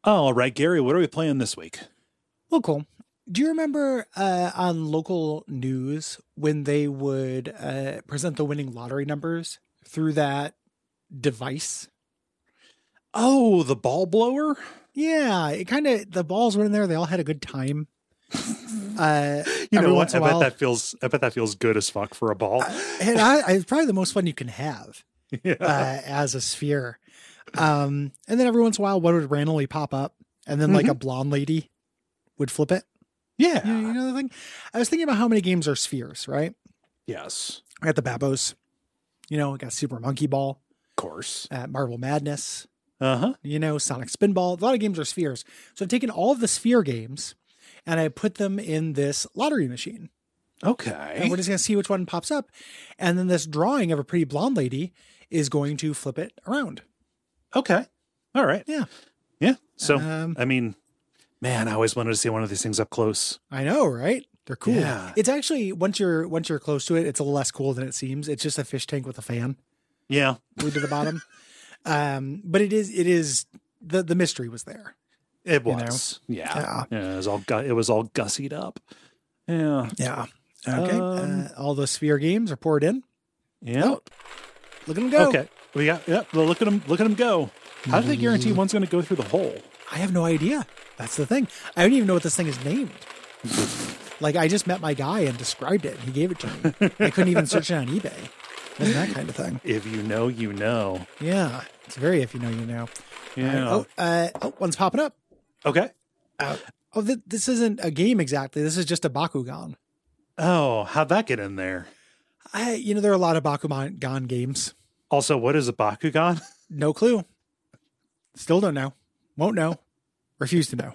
All right, Gary, what are we playing this week? Well, cool. Do you remember on local news when they would present the winning lottery numbers through that device? Oh, the ball blower? Yeah, it kind of, the balls went in there. They all had a good time. You know what? I bet that feels good as fuck for a ball. And it's probably the most fun you can have as a sphere. And then every once in a while, one would randomly pop up, and then like a blonde lady would flip it. Yeah. You know the thing? I was thinking about how many games are spheres, right? Yes. I got the Babos. We got Super Monkey Ball. Of course. Marble Madness. Uh-huh. Sonic Spinball. A lot of games are spheres. So I've taken all of the sphere games and I put them in this lottery machine. Okay. And we're just going to see which one pops up. And then this drawing of a pretty blonde lady is going to flip it around. Okay. All right. Yeah. Yeah. So, man, I always wanted to see one of these things up close. I know, right? They're cool. Yeah. It's actually, once you're close to it, it's a little less cool than it seems. It's just a fish tank with a fan. Yeah. Glued to the bottom. But it is the mystery was there. It was. Yeah. It was all gussied up. Yeah. Yeah. Okay. All the sphere games are poured in. Yeah. Oh, look at them go. Okay. We got, well, look at them go. How do they guarantee one's going to go through the hole? I have no idea. That's the thing. I don't even know what this thing is named. Like, I just met my guy and described it. He gave it to me. I couldn't even search it on eBay. And that kind of thing. If you know, you know. Yeah. It's very if you know, you know. Yeah. One's popping up. Okay. This isn't a game exactly. This is just a Bakugan. Oh, how'd that get in there? There are a lot of Bakugan games. Also, what is a Bakugan? No clue. Still don't know. Won't know. Refuse to know.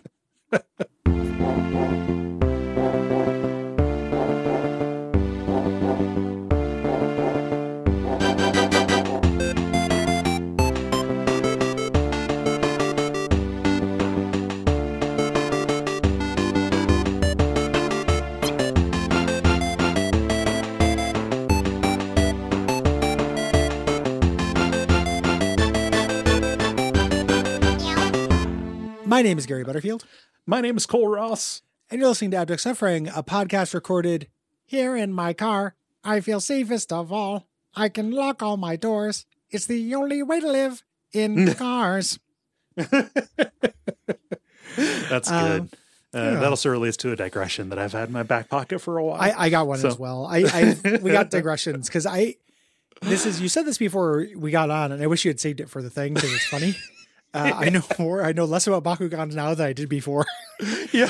My name is Gary Butterfield. My name is Cole Ross. And you're listening to Abject Suffering, a podcast recorded here in my car. I feel safest of all. I can lock all my doors. It's the only way to live in cars. That's good. That also relates to a digression that I've had in my back pocket for a while. I got one as well. We got digressions because you said this before we got on, and I wish you had saved it for the thing because it's funny. I know less about Bakugans now than I did before. Yeah.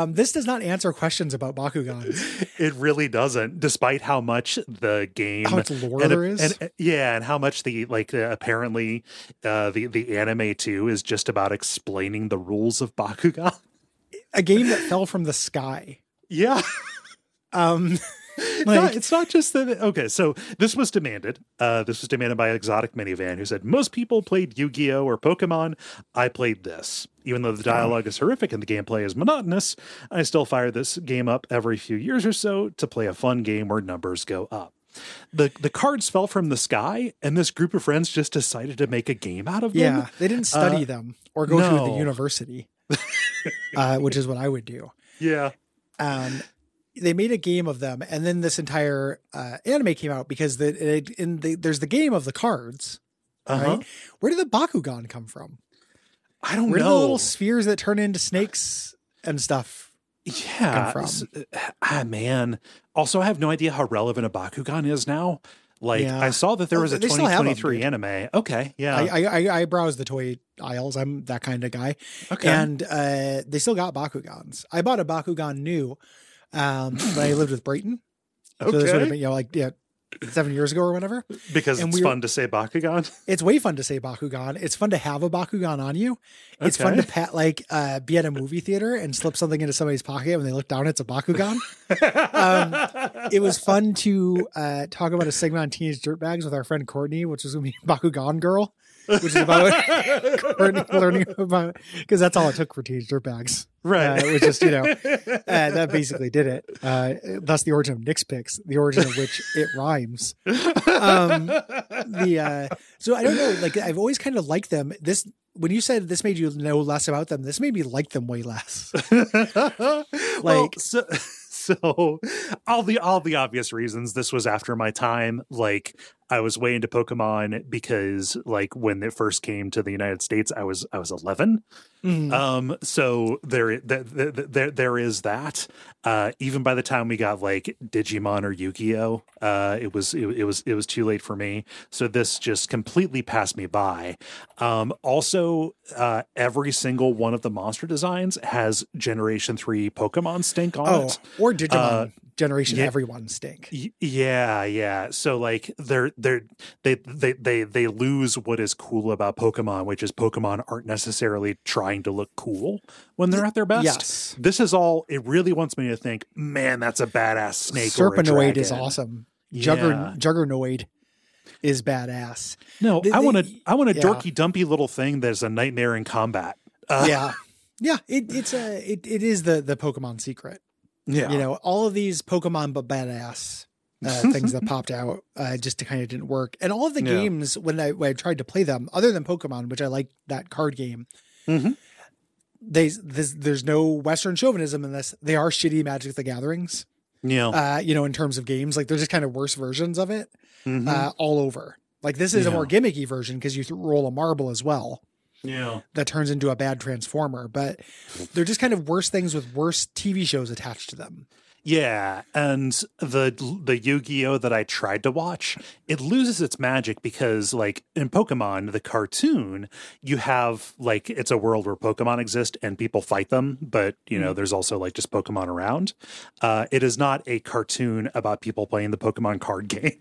This does not answer questions about Bakugans. It really doesn't, despite how much the game, how much lore there is. And how much apparently the anime too is just about explaining the rules of Bakugan. A game that fell from the sky. Yeah. It's not just that. Okay, so this was demanded. This was demanded by Exotic Minivan, who said, most people played Yu-Gi-Oh! Or Pokemon. I played this. Even though the dialogue is horrific and the gameplay is monotonous, I still fire this game up every few years or so to play a fun game where numbers go up. The cards fell from the sky, and this group of friends just decided to make a game out of them. Yeah, they didn't study them or go to the university, which is what I would do. Yeah. They made a game of them, and then this entire anime came out because there's the game of the cards. Right? Where did the Bakugan come from? I don't know. Where did the little spheres that turn into snakes and stuff come from? Man. Also, I have no idea how relevant a Bakugan is now. I saw that there was a 2023 anime. Okay, yeah. I browse the toy aisles. I'm that kind of guy. Okay. And they still got Bakugans. I bought a Bakugan new when I lived with Brayton. Okay. So this would have been, 7 years ago or whatever. Because it's fun to say Bakugan. It's way fun to say Bakugan. It's fun to have a Bakugan on you. It's fun to be at a movie theater and slip something into somebody's pocket when they look down, it's a Bakugan. It was fun to talk about a segment on Teenage Dirtbags with our friend Courtney, which was going to be Bakugan Girl, which is about Courtney learning about, because that's all it took for Teenage Dirtbags. Right. It was just, that basically did it. Thus the origin of Nick's Picks, the origin of which it rhymes. So I don't know, I've always kind of liked them. when you said this made you know less about them, this made me like them way less. Well, so all the obvious reasons. This was after my time. Like, I was way into Pokemon because, like, when it first came to the United States, I was 11. So there is that. Even by the time we got like Digimon or Yu-Gi-Oh, it was too late for me. So this just completely passed me by. Also, every single one of the monster designs has Generation 3 Pokemon stink on it. Or Digimon Generation everyone stink. Yeah. So like they lose what is cool about Pokemon, which is Pokemon aren't necessarily trying to look cool when they're at their best. Yes. This is all, it really wants me to think, man, that's a badass snake. Serpenoid is awesome. Juggernoid is badass. No, I want a dorky dumpy little thing that's a nightmare in combat. Yeah. It is the Pokemon secret. Yeah. You know, all of these Pokemon but badass things that popped out just kind of didn't work. And all of the games, when I tried to play them, other than Pokemon, which I like that card game, there's no Western chauvinism in this. They are shitty Magic the Gatherings. Yeah. In terms of games, like they're just kind of worse versions of it all over. Like this is a more gimmicky version because you roll a marble as well. Yeah. That turns into a bad transformer, but they're just kind of worse things with worse TV shows attached to them. Yeah, and the Yu-Gi-Oh that I tried to watch, it loses its magic because, like, in Pokemon, the cartoon, you have, like, it's a world where Pokemon exist and people fight them, but, you know, there's also, like, just Pokemon around. It is not a cartoon about people playing the Pokemon card game.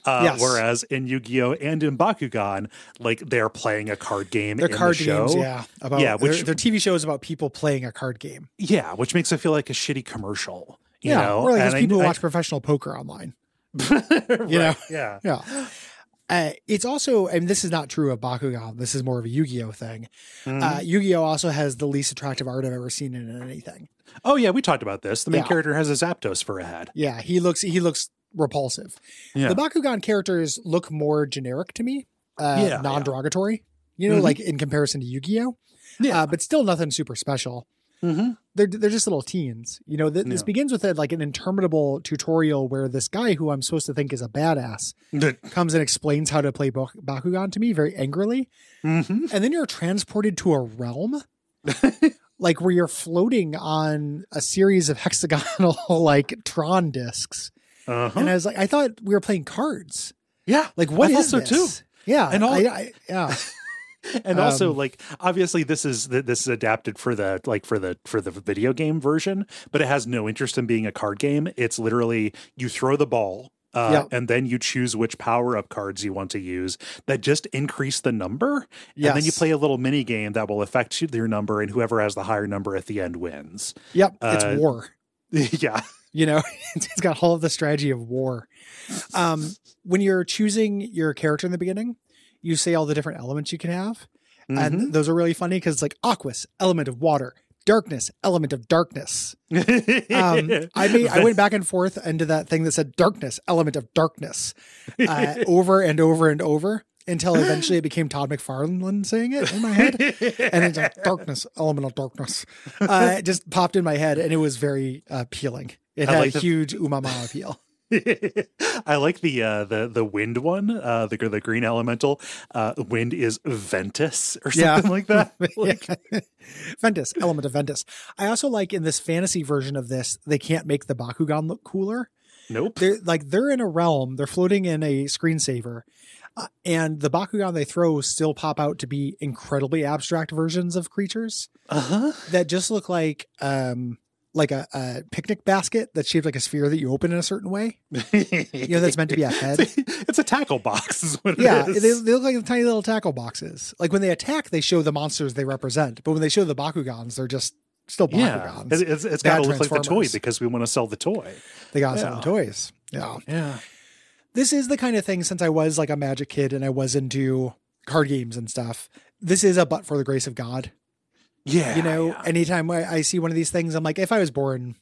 Whereas in Yu-Gi-Oh and in Bakugan, like, they're playing a card game in the show. Games, their TV show is about people playing a card game. Yeah, which makes it feel like a shitty commercial. You know, or like as people watch professional poker online. You know? Yeah. It's also, and this is not true of Bakugan. This is more of a Yu-Gi-Oh thing. Yu-Gi-Oh also has the least attractive art I've ever seen in anything. Oh yeah, we talked about this. The main character has a Zapdos for a head. Yeah, he looks repulsive. The Bakugan characters look more generic to me, non-derogatory. You know, like in comparison to Yu-Gi-Oh. But still nothing super special. They're just little teens. You know, this begins with like an interminable tutorial where this guy who I'm supposed to think is a badass comes and explains how to play Bakugan to me very angrily. And then you're transported to a realm like where you're floating on a series of hexagonal like Tron discs. And I was like, I thought we were playing cards. Yeah. Like what is this? Too. Yeah. And yeah. And also, like, obviously, this is adapted for the video game version, but it has no interest in being a card game. It's literally you throw the ball, and then you choose which power-up cards you want to use that just increase the number, and then you play a little mini game that will affect your number, and whoever has the higher number at the end wins. Yep, it's war. Yeah. You know, it's got all of the strategy of war. When you're choosing your character in the beginning, you say all the different elements you can have. And those are really funny because it's like Aquas, element of water, darkness, element of darkness. I went back and forth into that thing that said darkness, element of darkness, over and over and over until eventually it became Todd McFarlane saying it in my head. And it's like darkness, element of darkness. It just popped in my head and it was very appealing. It had a huge umama appeal. I like the wind one, the green elemental. Wind is Ventus or something like that. Ventus, element of Ventus. I also like in this fantasy version of this, they can't make the Bakugan look cooler. Nope. They're in a realm, they're floating in a screensaver, and the Bakugan they throw still pop out to be incredibly abstract versions of creatures that just look like a picnic basket that's shaped like a sphere that you open in a certain way. You know, that's meant to be a head. It's a tackle box is what it is. They look like tiny little tackle boxes. Like when they attack, they show the monsters they represent. But when they show the Bakugans, they're just still Bakugans. Yeah. It's got to look like the toy because we want to sell the toy. They got to sell the toys. Yeah. Yeah. This is the kind of thing, since I was like a Magic kid and I was into card games and stuff, this is a but for the grace of God. Yeah. You know, anytime I see one of these things, I'm like, if I was born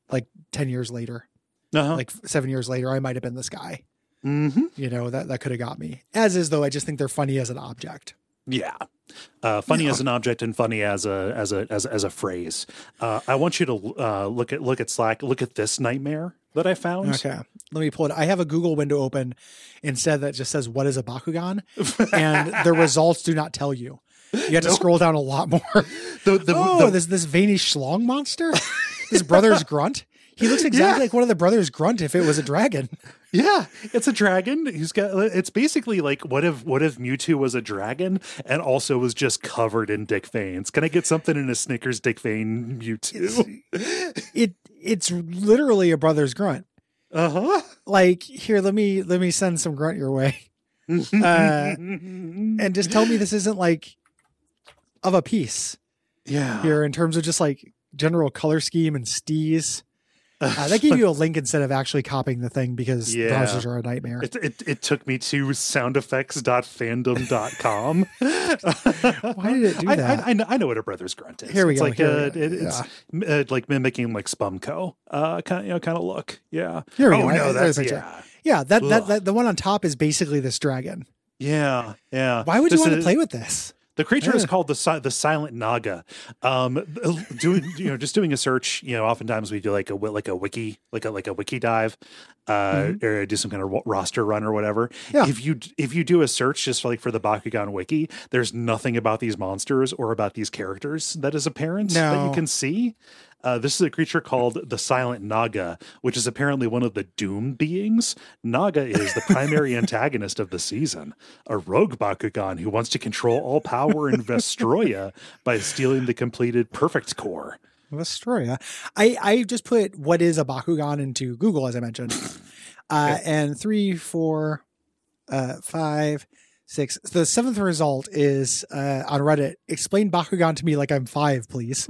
like 10 years later, like 7 years later, I might have been this guy. You know, that could have got me. As is, though, I just think they're funny as an object. Yeah. Funny as an object and funny as a phrase. I want you to look at Slack. Look at this nightmare that I found. Okay, let me pull it. I have a Google window open instead that just says "What is a Bakugan," and the results do not tell you. You have to scroll down a lot more. This veiny schlong monster, this Brothers Grunt. He looks exactly like one of the Brothers Grunt if it was a dragon. Yeah, it's a dragon. It's basically like what if Mewtwo was a dragon and also was just covered in dick veins? Can I get something in a Snickers dick vein Mewtwo? It's literally a Brothers Grunt. Uh-huh. Like, here, let me send some grunt your way. And just tell me this isn't like of a piece. Yeah. Here in terms of just like general color scheme and steez. That gave you a link instead of actually copying the thing because browsers are a nightmare. It took me to soundeffects.fandom.com. Why did it do that? I know what a Brothers Grunt is. Here we go. It's like mimicking like Spumco kind of look. Yeah. Here we go. No, that's that the one on top is basically this dragon. Yeah. Why would you want to play with this? The creature is called the Silent Naga. Doing a search. Oftentimes we do like a wiki dive, or do some kind of roster run or whatever. Yeah. If you do a search just for the Bakugan wiki, there's nothing about these monsters or about these characters that is apparent that you can see. This is a creature called the Silent Naga, which is apparently one of the Doom beings. Naga is the primary antagonist of the season, a rogue Bakugan who wants to control all power in Vestroya by stealing the completed Perfect Core. Vestroya. I just put what is a Bakugan into Google, as I mentioned. And 3, 4, 5, 6. The 7th result is on Reddit. Explain Bakugan to me like I'm 5, please.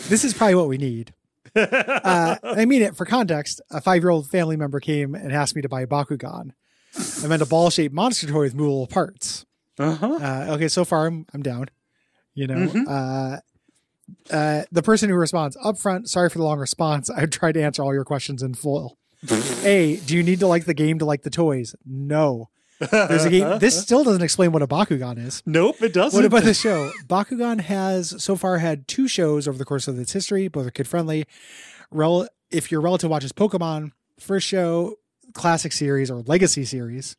This is probably what we need. I mean it for context. A 5-year-old family member came and asked me to buy a Bakugan. I meant a ball-shaped monster toy with movable parts. Okay, so far I'm down. The person who responds upfront, sorry for the long response. I tried to answer all your questions in full. A, do you need to like the game to like the toys? No. There's a game. This still doesn't explain what a Bakugan is. Nope, it doesn't. What about the show? Bakugan has so far had 2 shows over the course of its history. Both are kid-friendly. If your relative watches Pokemon, first show, classic series or legacy series.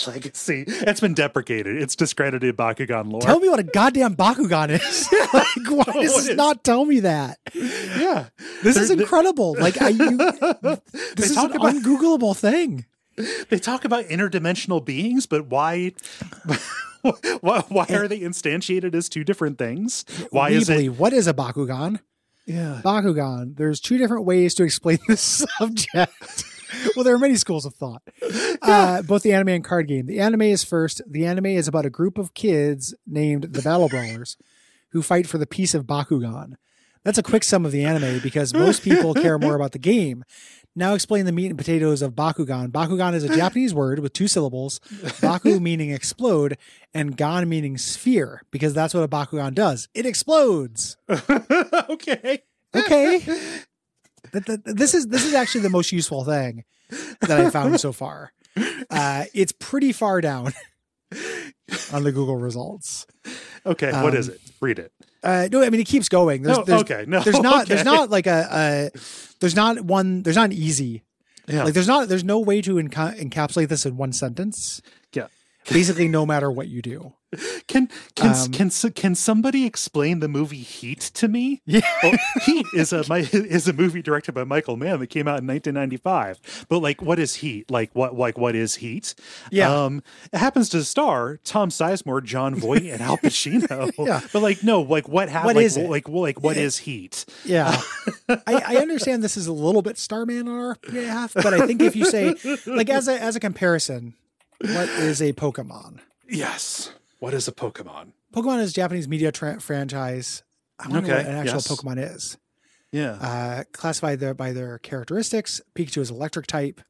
Legacy. It's been deprecated. It's discredited Bakugan lore. Tell me what a goddamn Bakugan is. Why does this not tell me that? Yeah. This is incredible. This is an ungoogleable thing. They talk about interdimensional beings, but why are they instantiated as 2 different things? What is a Bakugan? Yeah. Bakugan. There's 2 different ways to explain this subject. Well, there are many schools of thought. Both the anime and card game. The anime is first. The anime is about a group of kids named the Battle Brawlers who fight for the peace of Bakugan. That's a quick sum of the anime because most people care more about the game. Now explain the meat and potatoes of Bakugan. Bakugan is a Japanese word with 2 syllables. Baku meaning explode and gan meaning sphere, because that's what a Bakugan does. It explodes. Okay. This is actually the most useful thing that I found so far. It's pretty far down on the Google results. Okay, what is it? Read it. No, I mean it keeps going. There's not an easy. Yeah. Like there's no way to encapsulate this in one sentence. Yeah. Basically, no matter what you do. Can somebody explain the movie Heat to me? Yeah. Heat is a movie directed by Michael Mann that came out in 1995. But what is Heat? What is Heat? Yeah. It happens to star Tom Sizemore, John Voight, and Al Pacino. Yeah. But what happened? What is it? What is Heat? Yeah. I understand this is a little bit Starman on our behalf, but I think if you say as a comparison, what is a Pokemon? Yes. What is a Pokemon? Pokemon is a Japanese media franchise. I wonder what an actual Pokemon is. Yeah. Classified by their characteristics. Pikachu is electric type.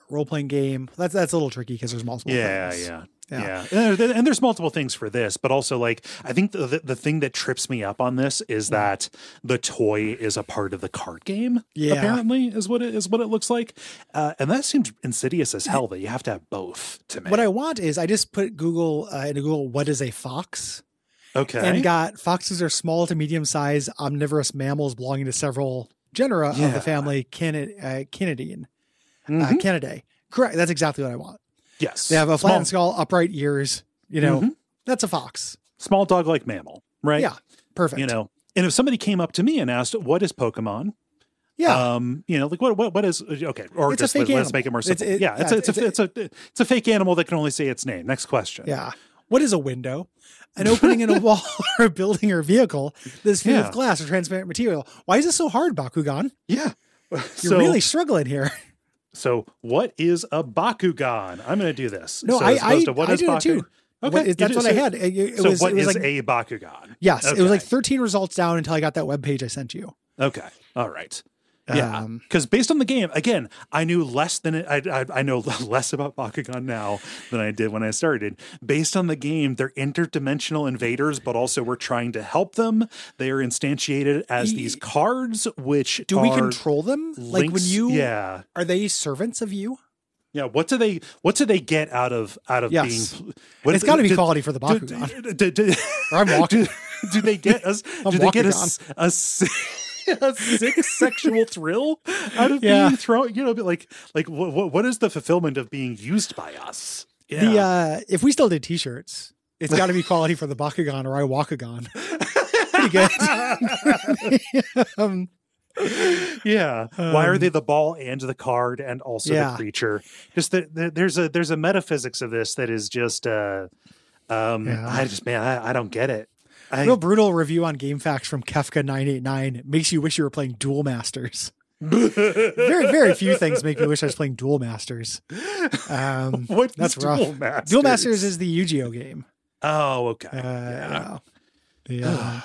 Role-playing game. That's a little tricky because there's multiple things. Yeah. Yeah. And there's multiple things for this, but also like, I think the thing that trips me up on this is that the toy is a part of the card game. Yeah. Apparently is what it looks like. And that seems insidious as hell that you have to have both to make. What I want is I just put into Google, what is a fox? Okay. And got foxes are small to medium sized omnivorous mammals belonging to several genera of the family Canidae. Canidae. Correct. That's exactly what I want. Yes. They have a flattened skull, upright ears. That's a fox. Small dog-like mammal, right? Yeah. Perfect. And if somebody came up to me and asked, what is Pokemon? Yeah. Like what is, okay. Or it's just let's make it more simple. It's a fake animal that can only say its name. Next question. Yeah. What is a window? An opening in a wall or a building or vehicle that's filled with glass or transparent material. Why is it so hard, Bakugan? Yeah. You're really struggling here. So what is a Bakugan? I'm going to do this. No, so I did it too. Okay. That's what I had. It was like a Bakugan? Yes. Okay. It was like 13 results down until I got that webpage I sent you. Okay. All right. Yeah, because based on the game, again, I knew less than I know less about Bakugan now than I did when I started. Based on the game, they're interdimensional invaders, but also we're trying to help them. They are instantiated as these cards, which do we control them? Links, like when you are they servants of you? Yeah, what do they get out of being? It's got to be quality for the Bakugan. I'm walking. Do they get us? Do they get a sick sexual thrill out of being thrown? Like what is the fulfillment of being used by us? Yeah. If we still did T-shirts, it's got to be quality for the Bakugan or I Walkagon. Pretty good. Why are they the ball and the card and also the creature? Just there's a metaphysics of this that is just I don't get it. Real brutal review on GameFAQs from Kefka989 makes you wish you were playing Duel Masters. Very, very few things make me wish I was playing Duel Masters. That's rough. Duel Masters? Duel Masters is the Yu-Gi-Oh game. Oh, okay. Yeah.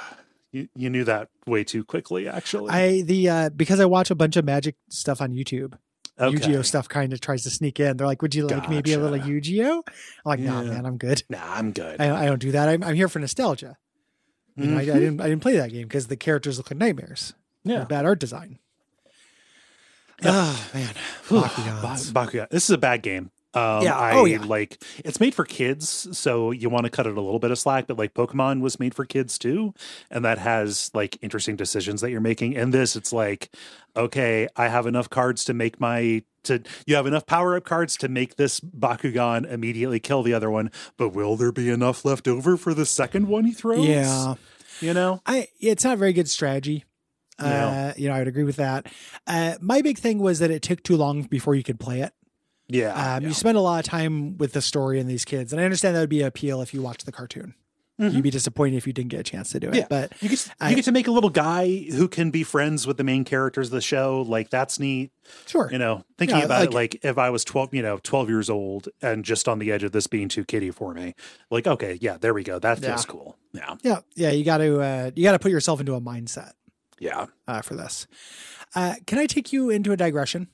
You knew that way too quickly, actually. Because I watch a bunch of Magic stuff on YouTube. Yu-Gi-Oh stuff kind of tries to sneak in. They're like, "Would you like maybe a little Yu-Gi-Oh?" I'm like, "Nah, man, I'm good. I'm good. I don't do that. I'm here for nostalgia." I didn't play that game because the characters look like nightmares. Yeah, bad art design. Oh man, Bakugan. This is a bad game. Like it's made for kids, so you want to cut it a little bit of slack. But like Pokemon was made for kids too, and that has like interesting decisions that you're making. And this, it's like, okay, I have enough cards to make you have enough power up cards to make this Bakugan immediately kill the other one. But will there be enough left over for the second one he throws? Yeah, it's not a very good strategy. I would agree with that. My big thing was that it took too long before you could play it. You spend a lot of time with the story and these kids, and I understand that would be an appeal if you watch the cartoon. You'd be disappointed if you didn't get a chance to do it. But you get to make a little guy who can be friends with the main characters of the show. Like that's neat. Sure. Thinking about it, like if I was 12 years old and just on the edge of this being too kiddie for me, like, okay, there we go. That feels cool. Yeah. Yeah. You got to put yourself into a mindset. Yeah. For this. Can I take you into a digression?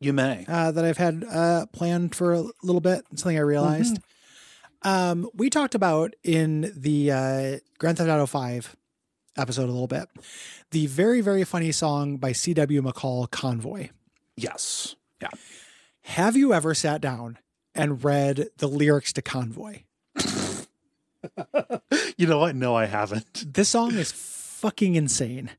You may. That I've had planned for a little bit. It's something I realized. We talked about in the Grand Theft Auto 5 episode a little bit, the very, very funny song by C.W. McCall, Convoy. Yes. Yeah. Have you ever sat down and read the lyrics to Convoy? You know what? No, I haven't. This song is fucking insane.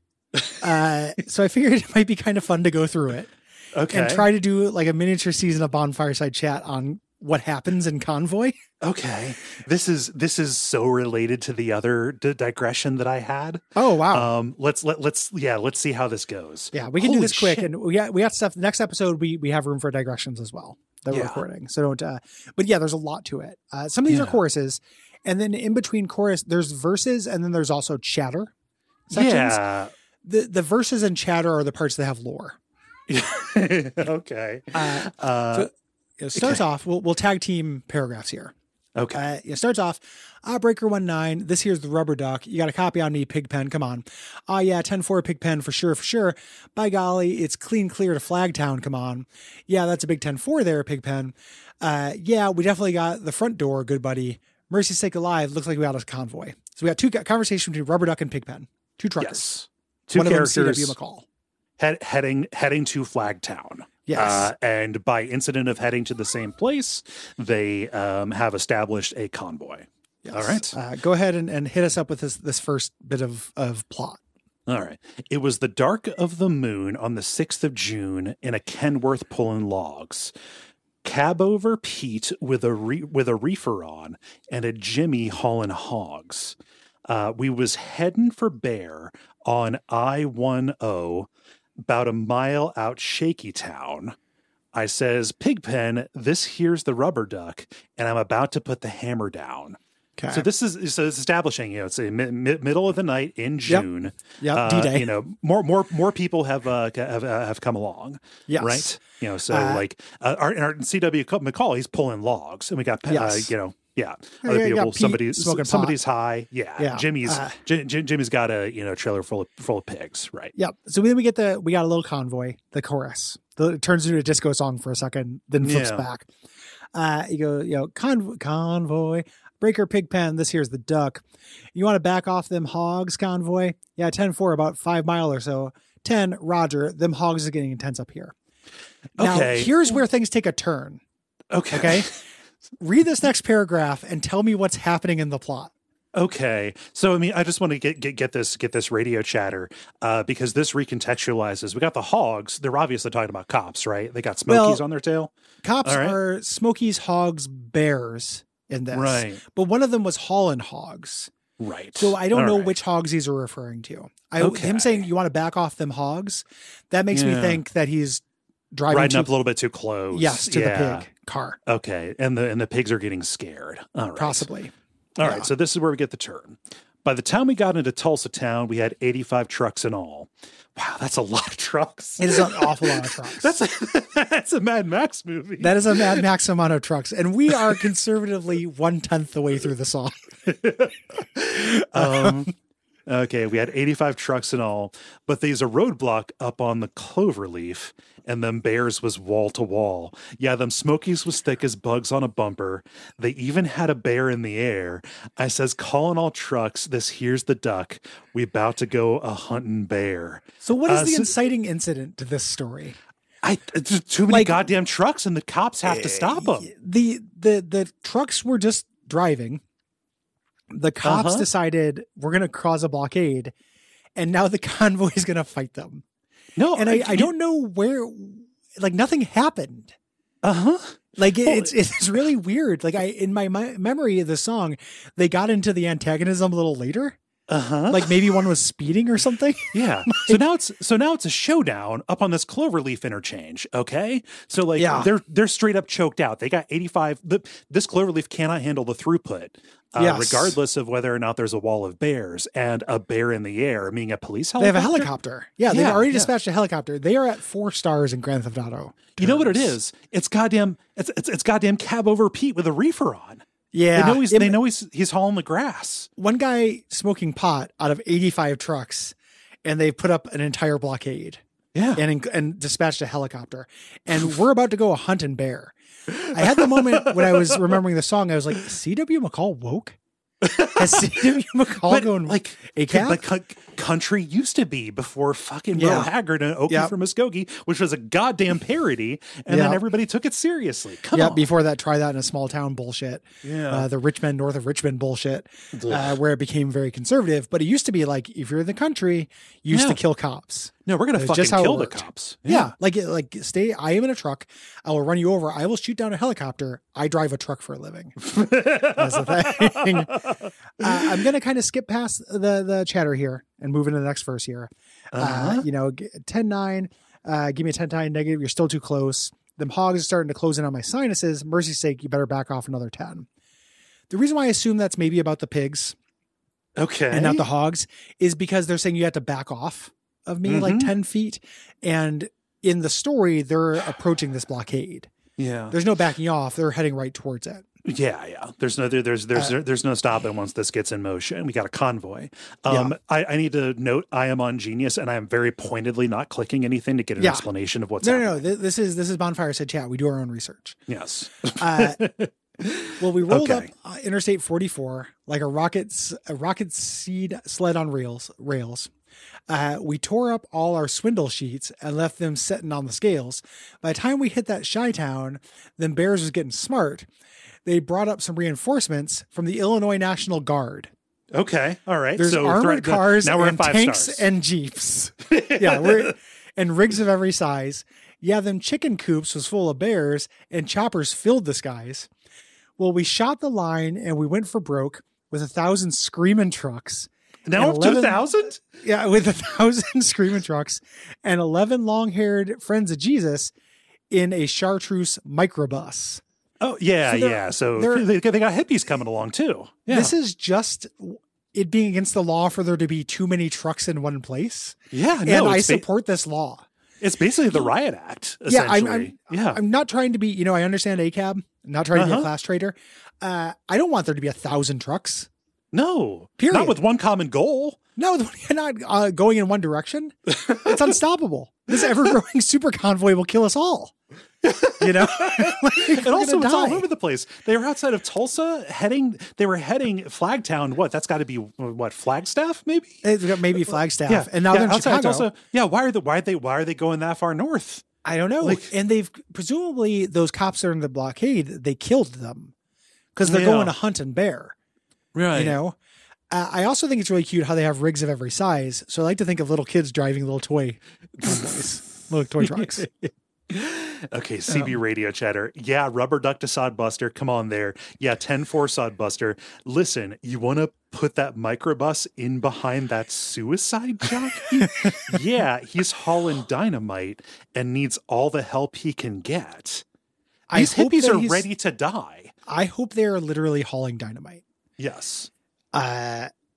So I figured it might be kind of fun to go through it. Okay. And try to do like a miniature season of Bonfireside Chat on what happens in Convoy. Okay. This is so related to the other digression that I had. Oh, wow. Let's see how this goes. Yeah, we can do this quick. And we got stuff. Next episode, we have room for digressions as well that we're recording. So don't, but yeah, there's a lot to it. Some of these are choruses, and then in between chorus, there's verses, and then there's also chatter sections. Yeah. The verses and chatter are the parts that have lore. Okay. So it starts off, we'll tag team paragraphs here. Okay. It starts off, Breaker 19, this here's the rubber duck. You got a copy on me, Pigpen, come on. Yeah, 10-4 Pigpen for sure. By golly, it's clean clear to Flagtown, come on. Yeah, that's a big 10-4 there, Pigpen. Yeah, we definitely got the front door, good buddy. Mercy's sake alive, looks like we got a convoy. So we got two conversations between Rubber Duck and Pigpen. Two truckers. Yes. Two One characters. of them C.W. McCall. Heading to Flagtown. Yes. And by incident of heading to the same place, they have established a convoy. Yes. All right. Go ahead and hit us up with this first bit of plot. All right. It was the dark of the moon on the 6th of June in a Kenworth pulling logs. Cab over Pete with a reefer on and a Jimmy hauling hogs. We was heading for Bear on I-10, about a mile out Shaky Town. I says, Pigpen, this here's the rubber duck, and I'm about to put the hammer down. Okay. So it's establishing, it's a middle of the night in June. Yep. D-Day. More people have come along. Yes. Right. Our CW McCall, he's pulling logs, and we got other people. Somebody's high. Yeah. Jimmy's got a trailer full of pigs. Right. Yep. So then we got a little convoy, the chorus. It turns into a disco song for a second, then flips back. You go, convoy. Breaker Pigpen, this here's the duck. You want to back off them hogs, convoy? Yeah, 10-4, about 5 mile or so. 10, Roger, them hogs are getting intense up here. Now, here's where things take a turn. Okay? Read this next paragraph and tell me what's happening in the plot. Okay. So, I mean, I just want to get this radio chatter because this recontextualizes. We got the hogs. They're obviously talking about cops, right? They got Smokies on their tail. Cops are Smokies, hogs, bears in this. Right. But one of them was hauling hogs. Right. So I don't know which hogs he's referring to. Him saying you want to back off them hogs, that makes me think that he's riding up a little bit too close. Yes, to the pig car. Okay. And the pigs are getting scared. All right. Possibly. All right. So this is where we get the turn. By the time we got into Tulsa town, we had 85 trucks in all. Wow, that's a lot of trucks. It is an awful lot of trucks. That's a Mad Max movie. That is a Mad Max amount of trucks. And we are conservatively 1/10 the way through the song. Okay, we had 85 trucks in all, but there's a roadblock up on the Cloverleaf, and them bears was wall to wall. Yeah, them Smokies was thick as bugs on a bumper. They even had a bear in the air. I says, calling all trucks, this here's the duck. We about to go a hunting bear. So what is the inciting incident to this story? There's too many goddamn trucks, and the cops have to stop them. The trucks were just driving. The cops decided we're going to cause a blockade, and now the convoy is going to fight them. No, and I don't know where, nothing happened. It's really weird. In my memory of the song, they got into the antagonism a little later. Maybe one was speeding or something. Yeah. So now it's a showdown up on this Cloverleaf interchange. Okay. So they're straight up choked out. They got 85. This Cloverleaf cannot handle the throughput. Regardless of whether or not there's a wall of bears and a bear in the air, meaning a police helicopter. They have a helicopter. Yeah, they've already dispatched a helicopter. They are at 4 stars in Grand Theft Auto terms. You know what it is? It's goddamn cab over Pete with a reefer on. Yeah. They know he's hauling the grass. One guy smoking pot out of 85 trucks, and they put up an entire blockade. Yeah. And dispatched a helicopter. And we're about to go a hunting bear. I had the moment when I was remembering the song, I was like, C.W. McCall woke? Has C.W. McCall going a cab? But country used to be before fucking Merle Haggard and Okie from Muskogee, which was a goddamn parody, and then everybody took it seriously. Come on. Before that, try that in a small town bullshit. Yeah. The Richmond, north of Richmond bullshit, where it became very conservative. But it used to be if you're in the country, you used to kill cops. No, we're going to fucking kill the cops. Yeah. Stay, I am in a truck. I will run you over. I will shoot down a helicopter. I drive a truck for a living. That's the thing. I'm going to kind of skip past the chatter here and move into the next verse here. 10-9, give me a 10-9 negative. You're still too close. Them hogs are starting to close in on my sinuses. Mercy's sake, you better back off another 10. The reason why I assume that's maybe about the pigs. Okay. And not the hogs is because they're saying you have to back off of me 10 feet. And in the story, they're approaching this blockade. Yeah. There's no backing off. They're heading right towards it. Yeah. There's no stopping once this gets in motion. We got a convoy. I need to note I am on Genius, and I am very pointedly not clicking anything to get an explanation of what's happening. No. This is Bonfire Said Chat. We do our own research. Yes. Well, we rolled up Interstate 44 like a rocket seed sled on rails. We tore up all our swindle sheets and left them sitting on the scales. By the time we hit that Chi-town, then Bears was getting smart. They brought up some reinforcements from the Illinois National Guard. Okay. All right. There's armored cars now and tanks stars. And Jeeps. And rigs of every size. Yeah, them chicken coops was full of bears and choppers filled the skies. Well, we shot the line and we went for broke with 1,000 screaming trucks. Now up to 1,000? Yeah, with 1,000 screaming trucks and 11 long-haired friends of Jesus in a chartreuse microbus. Oh, yeah. So they got hippies coming along too. Yeah. This is just it being against the law for there to be too many trucks in one place. Yeah, and I support this law. It's basically the Riot Act, essentially. I'm not trying to be, I understand ACAB. I'm not trying to be a class traitor. I don't want there to be 1,000 trucks. No. Period. Not with one common goal. No, you're not going in one direction. It's unstable. This ever-growing super convoy will kill us all. And also it's all over the place. They were outside of Tulsa heading Flagtown. What? That's got to be what? Flagstaff maybe? Maybe Flagstaff. Yeah. And now they're in Chicago. Tulsa. Yeah. Why are they going that far north? I don't know. And they've presumably those cops that are in the blockade, they killed them because they're going to hunt and bear. Right. I also think it's really cute how they have rigs of every size. So I like to think of little kids driving little toy convoys, little toy trucks. Okay, CB radio chatter. Yeah, rubber duck to sodbuster. Come on there. Yeah, 10-4 sodbuster. Listen, you want to put that microbus in behind that suicide jockey? Yeah, he's hauling dynamite and needs all the help he can get. These hippies are ready to die. I hope they're literally hauling dynamite. Yes.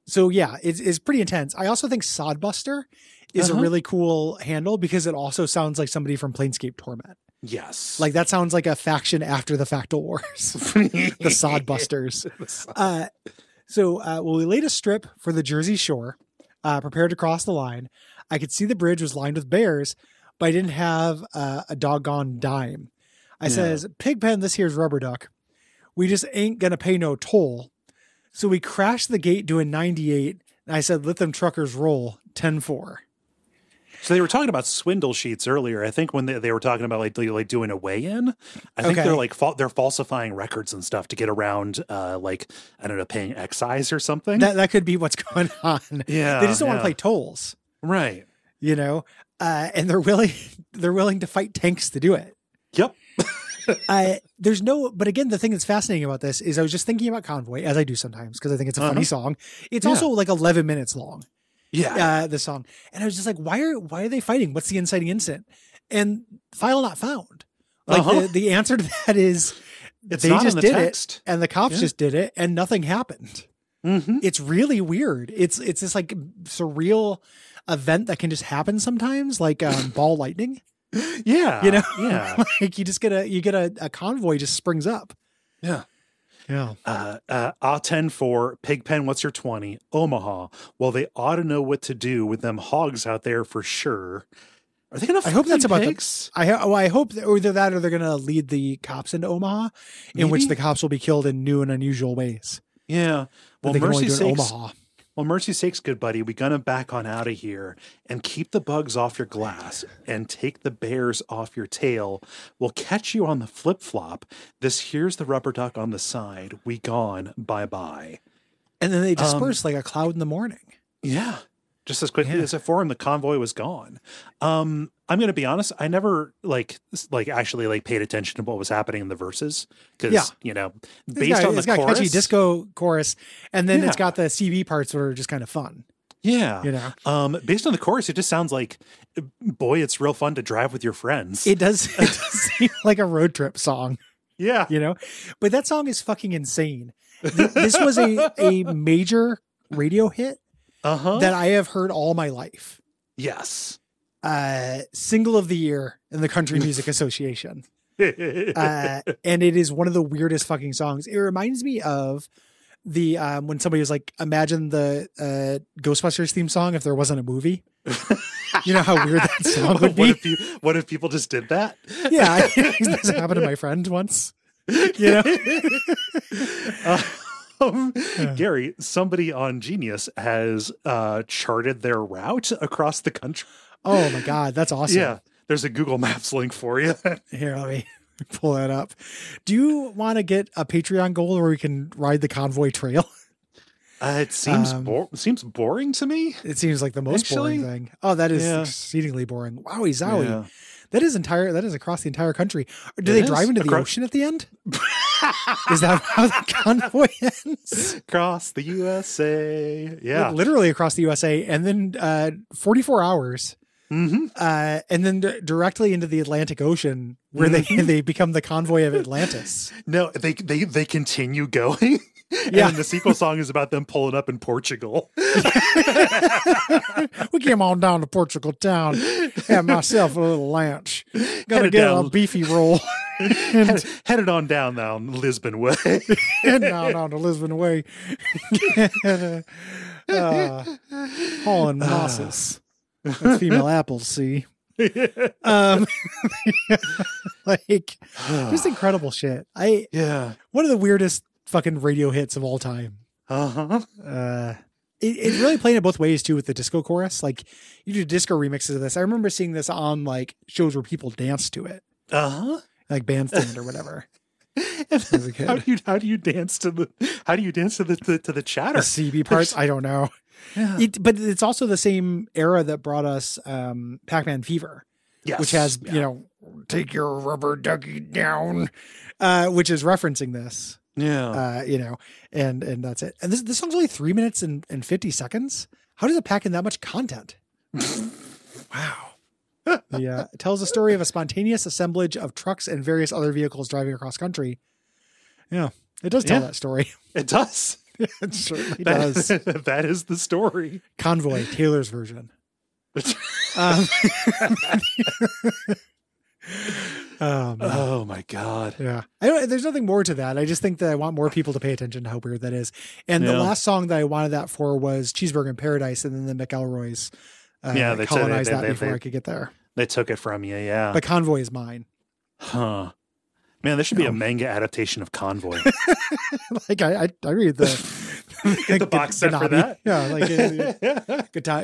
So yeah, it's pretty intense. I also think Sodbuster is a really cool handle because it also sounds like somebody from Planescape Torment. Yes. Like that sounds like a faction after the Factal Wars. The Sodbusters. We laid a strip for the Jersey Shore, prepared to cross the line. I could see the bridge was lined with bears, but I didn't have a doggone dime. I says, Pigpen, this here's Rubber Duck. We just ain't gonna pay no toll. So we crashed the gate doing 98. And I said, let them truckers roll 10-4. So they were talking about swindle sheets earlier. I think when they were talking about like doing a weigh-in, I think they're they're falsifying records and stuff to get around paying excise or something. That could be what's going on. Yeah, they just don't want to play tolls, right? And they're willing to fight tanks to do it. Yep. But again, the thing that's fascinating about this is I was just thinking about Convoy, as I do sometimes, because I think it's a funny song. It's also like 11 minutes long. Yeah. The song. And I was just like, why are they fighting? What's the inciting incident? And file not found. Like the answer to that is they just did it and the cops just did it and nothing happened. Mm-hmm. It's really weird. It's this like surreal event that can just happen sometimes, like ball lightning. Yeah. Yeah. Like you get a convoy just springs up. Yeah. Yeah. 10-4, Pigpen, what's your 20? Omaha. Well, they ought to know what to do with them hogs out there for sure. Are they going to? I hope that's about pigs? I hope either that or they're going to lead the cops into Omaha, in which the cops will be killed in new and unusual ways. Yeah. Well, mercy sakes, good buddy, we gonna back on out of here and keep the bugs off your glass and take the bears off your tail. We'll catch you on the flip-flop. Here's the rubber duck on the side. We gone. Bye-bye. And then they disperse like a cloud in the morning. Yeah. Just as quickly as it formed, the convoy was gone. I'm going to be honest. I never actually paid attention to what was happening in the verses because based on the got chorus, catchy disco chorus, and then it's got the CV parts that are just kind of fun. Yeah, based on the chorus, it just sounds like, boy, it's real fun to drive with your friends. It does seem like a road trip song. Yeah, but that song is fucking insane. This was a major radio hit. That I have heard all my life. Yes. Single of the year in the Country Music Association. And it is one of the weirdest fucking songs. It reminds me of the when somebody was like, imagine the Ghostbusters theme song if there wasn't a movie. You know how weird that song would be? What if people just did that? Yeah, this happened to my friend once. You know? Gary, somebody on Genius has charted their route across the country. Oh my God, that's awesome. Yeah, there's a Google Maps link for you. Here, let me pull that up. Do you want to get a Patreon goal where we can ride the convoy trail? It seems seems boring to me. It seems like the most boring thing. Oh, that is exceedingly boring. Wowie zowie. Yeah. That is across the entire country. Do they drive into the ocean at the end? Is that how the convoy ends? Across the USA. Yeah. Literally across the USA. And then 44 hours. Mm-hmm. And then directly into the Atlantic Ocean where they become the convoy of Atlantis. No, they continue going. Yeah. And the sequel song is about them pulling up in Portugal. We came on down to Portugal town, had myself a little lunch. Gonna get a beefy roll. Headed on down Lisbon Way. Heading down to Lisbon Way. Hauling mosses. That's female apples, see? Like, just incredible shit. One of the weirdest fucking radio hits of all time. It really played it both ways too with the disco chorus. Like, you do disco remixes of this. I remember seeing this on like shows where people dance to it. Like Bandstand or whatever. How do you dance to the chatter? The CB parts? I don't know. Yeah. But it's also the same era that brought us Pac-Man Fever. Yes. Which has, take your rubber ducky down, which is referencing this. Yeah. And that's it. And this song's only 3 minutes and 50 seconds. How does it pack in that much content? Wow. Yeah. It tells the story of a spontaneous assemblage of trucks and various other vehicles driving across country. Yeah. It does tell that story. It does. It certainly does. That is the story. Convoy, Taylor's version. Oh my God. Yeah. There's nothing more to that. I just think that I want more people to pay attention to how weird that is. And the last song that I wanted that for was Cheeseburger in Paradise, and then the McElroys they colonized that before I could get there. They took it from you, yeah. But Convoy is mine. Huh. Man, there should be a manga adaptation of Convoy. Like I read the get the box set for that. Yeah, like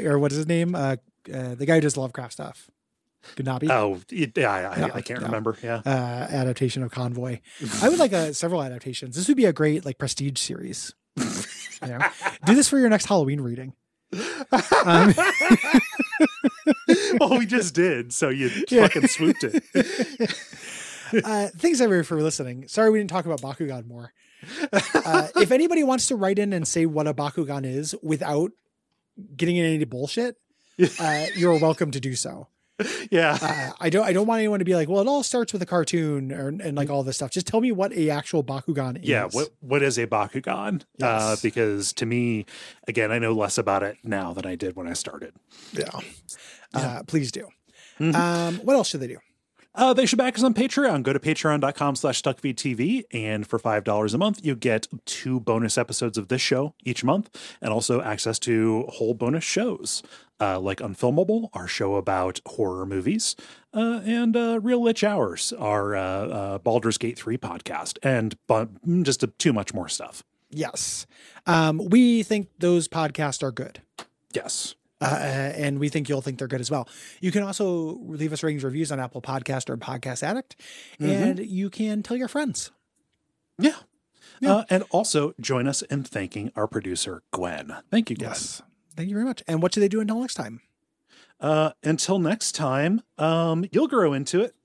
or what is his name? The guy who does Lovecraft stuff. Ganabi. Oh, yeah, I can't remember. Yeah, adaptation of Convoy. I would like several adaptations. This would be a great like prestige series. Do this for your next Halloween reading. Well, we just did, so you fucking swooped it. Thanks everybody for listening. Sorry we didn't talk about Bakugan more. If anybody wants to write in and say what a Bakugan is without getting in any bullshit, you're welcome to do so. Yeah. I don't want anyone to be like, well, it all starts with a cartoon and like all this stuff. Just tell me what a actual Bakugan is. Yeah. What is a Bakugan? Yes. Because to me, again, I know less about it now than I did when I started. Yeah. Please do. Mm-hmm. What else should they do? They should back us on Patreon. Go to patreon.com/Duckfeed.tv. And for $5 a month, you get 2 bonus episodes of this show each month, and also access to whole bonus shows like Unfilmable, our show about horror movies, and Real Lich Hours, our Baldur's Gate 3 podcast, and just too much more stuff. Yes. We think those podcasts are good. Yes. And we think you'll think they're good as well. You can also leave us ratings, reviews on Apple Podcast or Podcast Addict, and you can tell your friends. Yeah. And also join us in thanking our producer, Gwen. Thank you, Gwen. Yes. Thank you very much. And what should they do until next time? Until next time, you'll grow into it.